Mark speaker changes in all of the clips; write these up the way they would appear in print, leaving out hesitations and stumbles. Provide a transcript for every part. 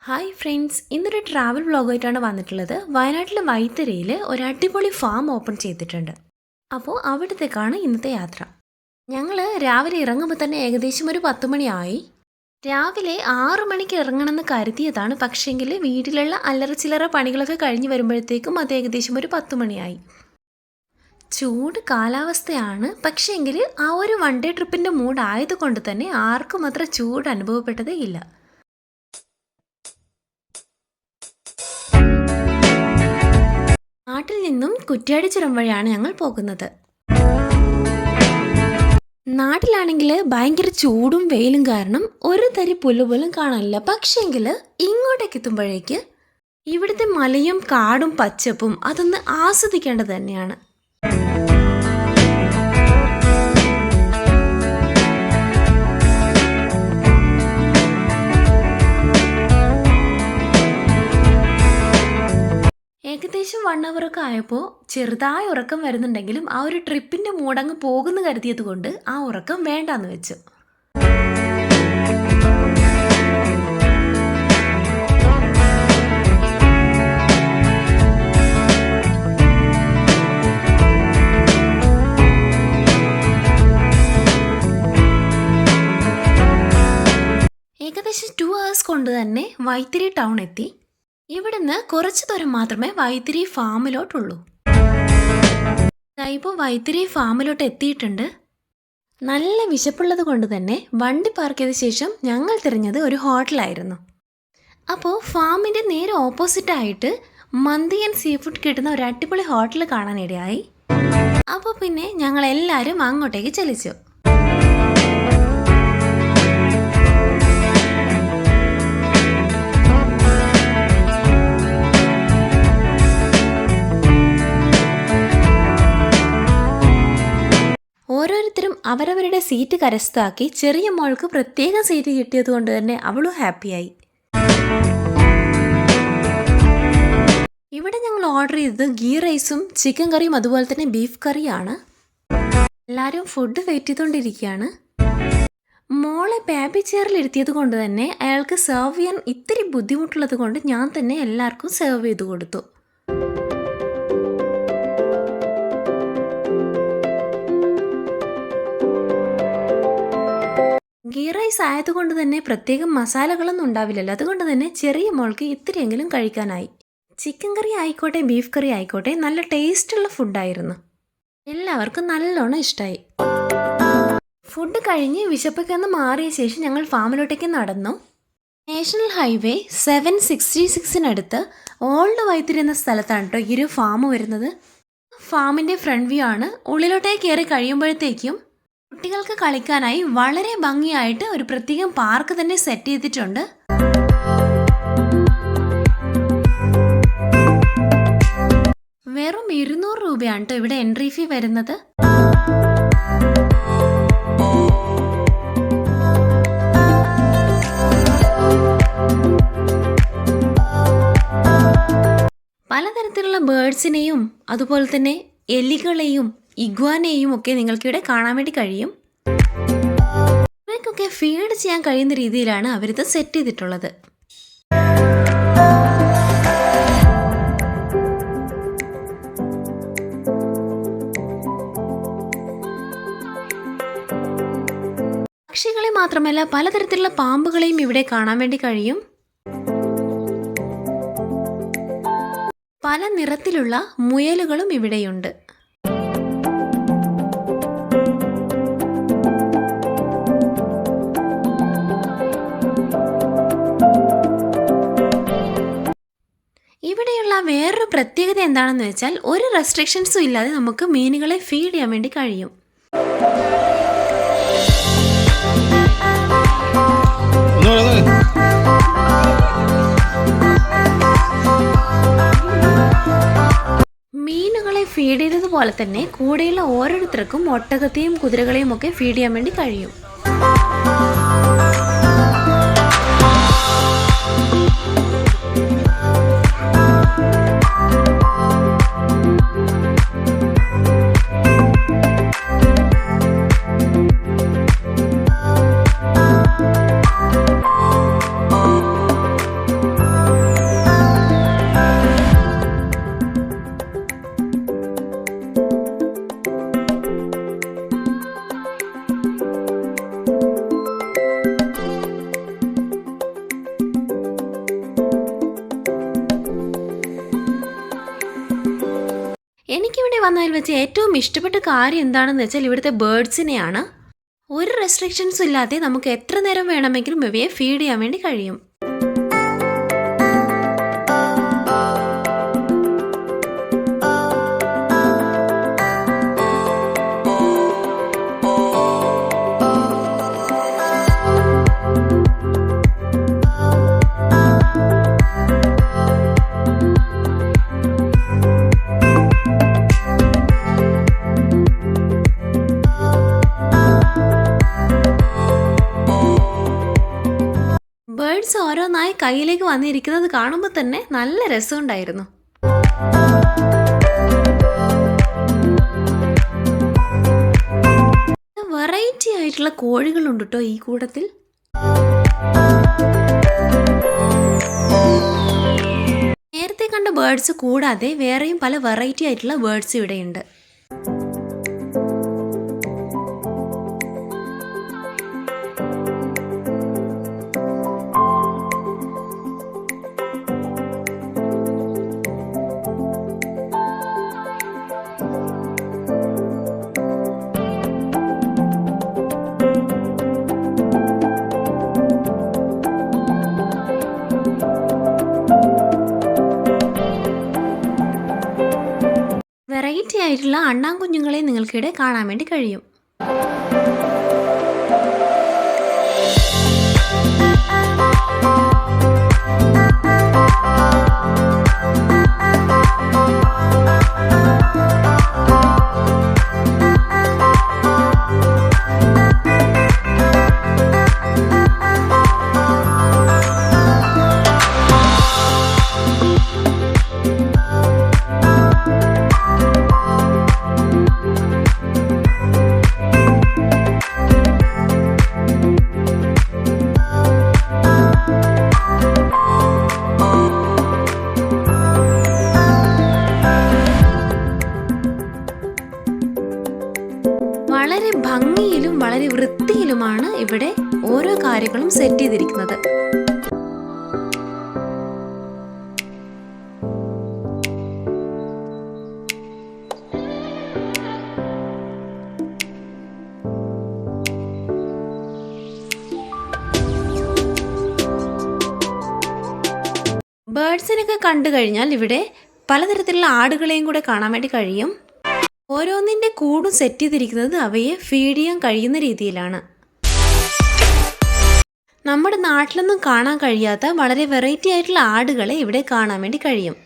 Speaker 1: Hi friends, ഇന്നൊരു travel വ്ളോഗായിട്ടാണ് വന്നിട്ടുള്ളത്. വയനാട്ടിലെ വൈത്തിരിയിൽ ഒരു അടിപൊളി ഫാം ഓപ്പൺ ചെയ്തിട്ടുണ്ട്. അപ്പോൾ അവിടത്തേക്കാണ് ഇന്നത്തെ യാത്ര. ഞങ്ങൾ രാവിലെ ഇറങ്ങുമ്പോൾ തന്നെ ഏകദേശം ഒരു 10 മണിയായി. രാവിലെ 6 മണിക്ക് ഇറങ്ങണമെന്ന് കരുതിയതാണ്, പക്ഷേങ്കിൽ വീട്ടിലുള്ള അല്ലറ ചില്ലറ പണികളൊക്കെ കഴിഞ്ഞ് വരുമ്പോഴത്തേക്കും അത് ഏകദേശം ഒരു 10 മണിയായി. ചൂട് കാലാവസ്ഥയാണ്, പക്ഷേങ്കിൽ ആ ഒരു വൺ ഡേ ട്രിപ്പിൻ്റെ മൂഡ് ആയതുകൊണ്ട് തന്നെ ആർക്കും അത്ര ചൂട് അനുഭവപ്പെട്ടതേ ഇല്ല. നാട്ടിൽ നിന്നും കുറ്റ്യാടി ചുരം വഴിയാണ് ഞങ്ങൾ പോകുന്നത്. നാട്ടിലാണെങ്കിൽ ഭയങ്കര ചൂടും വെയിലും കാരണം ഒരു തരി പുല്ല് പോലും കാണാനില്ല. പക്ഷേങ്കിൽ ഇങ്ങോട്ടേക്ക് എത്തുമ്പോഴേക്ക് ഇവിടുത്തെ മലയും കാടും പച്ചപ്പും അതൊന്ന് ആസ്വദിക്കേണ്ടത് തന്നെയാണ്. ഏകദേശം 1 അവറൊക്കെ ആയപ്പോൾ ചെറുതായ ഉറക്കം വരുന്നുണ്ടെങ്കിലും ആ ഒരു ട്രിപ്പിൻ്റെ മൂടങ്ങ് പോകുന്നു കരുതിയത് കൊണ്ട് ആ ഉറക്കം വേണ്ടാന്ന് വെച്ചു. ഏകദേശം 2 hours കൊണ്ട് തന്നെ വൈത്തിരി ടൗൺ എത്തി. ഇവിടുന്ന് കുറച്ച് ദൂരം മാത്രമേ വൈത്തിരി ഫാമിലോട്ടുള്ളൂ. ഇപ്പോൾ വൈത്തിരി ഫാമിലോട്ട് എത്തിയിട്ടുണ്ട്. നല്ല വിശപ്പുള്ളത് കൊണ്ട് തന്നെ വണ്ടി പാർക്ക് ചെയ്ത ശേഷം ഞങ്ങൾ തിരഞ്ഞത് ഒരു ഹോട്ടലായിരുന്നു. അപ്പോൾ ഫാമിൻ്റെ നേരെ ഓപ്പോസിറ്റായിട്ട് മന്തി ആൻഡ് സീ ഫുഡ് കിട്ടുന്ന ഒരു അടിപൊളി ഹോട്ടൽ കാണാനിടയായി. അപ്പോൾ പിന്നെ ഞങ്ങൾ എല്ലാവരും അങ്ങോട്ടേക്ക് ചലിച്ചു. ഓരോരുത്തരും അവരവരുടെ സീറ്റ് കരസ്ഥമാക്കി. ചെറിയ മോൾക്ക് പ്രത്യേകം സീറ്റ് കിട്ടിയത് കൊണ്ട് തന്നെ അവളും ഹാപ്പിയായി. ഇവിടെ ഞങ്ങൾ ഓർഡർ ചെയ്തത് ഗീ റൈസും ചിക്കൻ കറിയും അതുപോലെ തന്നെ ബീഫ് കറിയാണ്. എല്ലാവരും ഫുഡ് വെയിറ്റ് ചെയ്തുകൊണ്ടിരിക്കുകയാണ്. മോളെ ബേബി ചെയറിൽ ഇരുത്തിയത് കൊണ്ട് തന്നെ അയാൾക്ക് സെർവ് ചെയ്യാൻ ഇത്തിരി ബുദ്ധിമുട്ടുള്ളത് കൊണ്ട് ഞാൻ തന്നെ എല്ലാവർക്കും സെർവ് ചെയ്ത് കൊടുത്തു. ഗീ റൈസ് ആയതുകൊണ്ട് തന്നെ പ്രത്യേകം മസാലകളൊന്നും ഉണ്ടാവില്ലല്ലോ, അതുകൊണ്ട് തന്നെ ചെറിയ മോൾക്ക് ഇത്തിരിയെങ്കിലും കഴിക്കാനായി. ചിക്കൻ കറി ആയിക്കോട്ടെ ബീഫ് കറി ആയിക്കോട്ടെ നല്ല ടേസ്റ്റുള്ള ഫുഡായിരുന്നു. എല്ലാവർക്കും നല്ലോണം ഇഷ്ടമായി. ഫുഡ് കഴിഞ്ഞ് വിശപ്പൊക്കെ ഒന്ന് മാറിയ ശേഷം ഞങ്ങൾ ഫാമിലോട്ടേക്ക് നടന്നു. നാഷണൽ ഹൈവേ 766 ഓൾഡ് വൈത്തിരി എന്ന സ്ഥലത്താണ് കേട്ടോ ഈ ഒരു ഫാം വരുന്നത്. ഫാമിൻ്റെ ഫ്രണ്ട് വ്യൂ ആണ്. ഉള്ളിലോട്ടേക്ക് കയറി കഴിയുമ്പോഴത്തേക്കും കുട്ടികൾക്ക് കളിക്കാനായി വളരെ ഭംഗിയായിട്ട് ഒരു പ്രത്യേകം പാർക്ക് തന്നെ സെറ്റ് ചെയ്തിട്ടുണ്ട്. വെറും 200 രൂപയാണ് കേട്ടോ ഇവിടെ എൻട്രി ഫീ വരുന്നത്. പലതരത്തിലുള്ള ബേർഡ്സിനെയും അതുപോലെ തന്നെ എലികളെയും ഇഗ്വാനയും ഒക്കെ നിങ്ങൾക്കിവിടെ കാണാൻ വേണ്ടി കഴിയും. ഇവയ്ക്കൊക്കെ ഫീഡ് ചെയ്യാൻ കഴിയുന്ന രീതിയിലാണ് അവരിത് സെറ്റ് ചെയ്തിട്ടുള്ളത്. പക്ഷികളെ മാത്രമല്ല പലതരത്തിലുള്ള പാമ്പുകളെയും ഇവിടെ കാണാൻ വേണ്ടി കഴിയും. പല നിറത്തിലുള്ള മുയലുകളും ഇവിടെയുണ്ട്. ഇവിടെയുള്ള വേറൊരു പ്രത്യേകത എന്താണെന്ന് വെച്ചാൽ ഒരു റെസ്ട്രിക്ഷൻസും ഇല്ലാതെ നമുക്ക് മീനുകളെ ഫീഡ് ചെയ്യാൻ വേണ്ടി കഴിയും. മീനുകളെ ഫീഡ് ചെയ്തതുപോലെ തന്നെ കൂടെയുള്ള ഓരോരുത്തർക്കും ഒട്ടകത്തെയും കുതിരകളെയും ഒക്കെ ഫീഡ് ചെയ്യാൻ വേണ്ടി കഴിയും. എനിക്കിവിടെ വന്നതിൽ വെച്ച് ഏറ്റവും ഇഷ്ടപ്പെട്ട കാര്യം എന്താണെന്ന് വെച്ചാൽ ഇവിടുത്തെ ബേർഡ്സിനെയാണ്. ഒരു റെസ്ട്രിക്ഷൻസും ഇല്ലാതെ നമുക്ക് എത്ര നേരം വേണമെങ്കിലും ഇവയെ ഫീഡ് ചെയ്യാൻ വേണ്ടി കഴിയും. ബേർഡ്സ് ഓരോന്നായി കയ്യിലേക്ക് വന്നിരിക്കുന്നത് കാണുമ്പോൾ തന്നെ നല്ല രസമുണ്ടായിരുന്നു. വെറൈറ്റി ആയിട്ടുള്ള കോഴികളുണ്ട് കേട്ടോ ഈ കൂട്ടത്തിൽ. നേരത്തെ കണ്ട ബേർഡ്സ് കൂടാതെ വേറെയും പല വെറൈറ്റി ആയിട്ടുള്ള ബേർഡ്സ് ഇവിടെയുണ്ട്. വെറൈറ്റി ആയിട്ടുള്ള അണ്ണാൻകുഞ്ഞുങ്ങളെ നിങ്ങൾക്കിവിടെ കാണാൻ വേണ്ടി കഴിയും. വളരെ ഭംഗിയിലും വളരെ വൃത്തിയിലുമാണ് ഇവിടെ ഓരോ കാര്യങ്ങളും സെറ്റ് ചെയ്തിരിക്കുന്നത്. ബേർഡ്സിനൊക്കെ കണ്ടു കഴിഞ്ഞാൽ ഇവിടെ പലതരത്തിലുള്ള ആടുകളെയും കൂടെ കാണാൻ വേണ്ടി കഴിയും. ഓരോന്നിൻ്റെ കൂടും സെറ്റ് ചെയ്തിരിക്കുന്നത് അവയെ ഫീഡ് ചെയ്യാൻ കഴിയുന്ന രീതിയിലാണ്. നമ്മുടെ നാട്ടിലൊന്നും കാണാൻ കഴിയാത്ത വളരെ വെറൈറ്റി ആയിട്ടുള്ള ആടുകളെ ഇവിടെ കാണാൻ വേണ്ടി കഴിയും.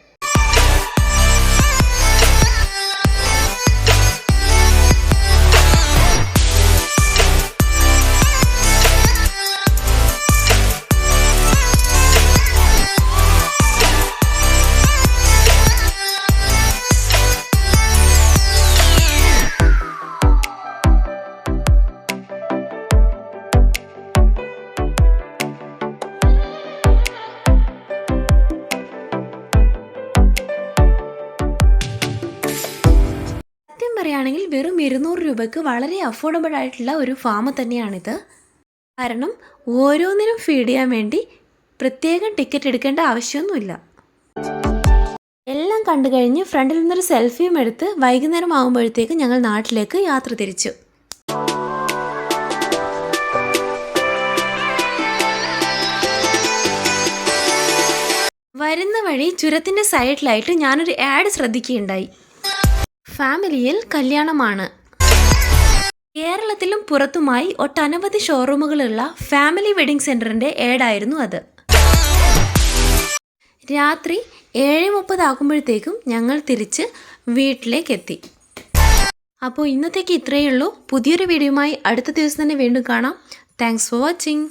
Speaker 1: പറയുകയാണെങ്കിൽ വെറും 200 രൂപയ്ക്ക് വളരെ അഫോർഡബിൾ ആയിട്ടുള്ള ഒരു ഫാം തന്നെയാണിത്. കാരണം ഓരോന്നിനും ഫീഡ് ചെയ്യാൻ വേണ്ടി പ്രത്യേകം ടിക്കറ്റ് എടുക്കേണ്ട ആവശ്യമൊന്നുമില്ല. എല്ലാം കണ്ടു കഴിഞ്ഞ് ഫ്രണ്ടിൽ നിന്നൊരു സെൽഫിയും എടുത്ത് വൈകുന്നേരം ആകുമ്പോഴത്തേക്ക് ഞങ്ങൾ നാട്ടിലേക്ക് യാത്ര തിരിച്ചു. വരുന്ന വഴി ചുരത്തിൻ്റെ സൈഡിലായിട്ട് ഞാനൊരു ആഡ് ശ്രദ്ധിക്കുകയുണ്ടായി. ഫാമിലിയിൽ കല്യാണമാണ്. കേരളത്തിലും പുറത്തുമായി ഒട്ടനവധി ഷോറൂമുകളുള്ള ഫാമിലി വെഡിങ് സെൻറ്ററിൻ്റെ ഏഡായിരുന്നു അത്. രാത്രി 7:30 ആകുമ്പോഴത്തേക്കും ഞങ്ങൾ തിരിച്ച് വീട്ടിലേക്കെത്തി. അപ്പോൾ ഇന്നത്തേക്ക് ഇത്രയേ ഉള്ളൂ. പുതിയൊരു വീഡിയോയുമായി അടുത്ത ദിവസം തന്നെ വീണ്ടും കാണാം. Thanks for watching.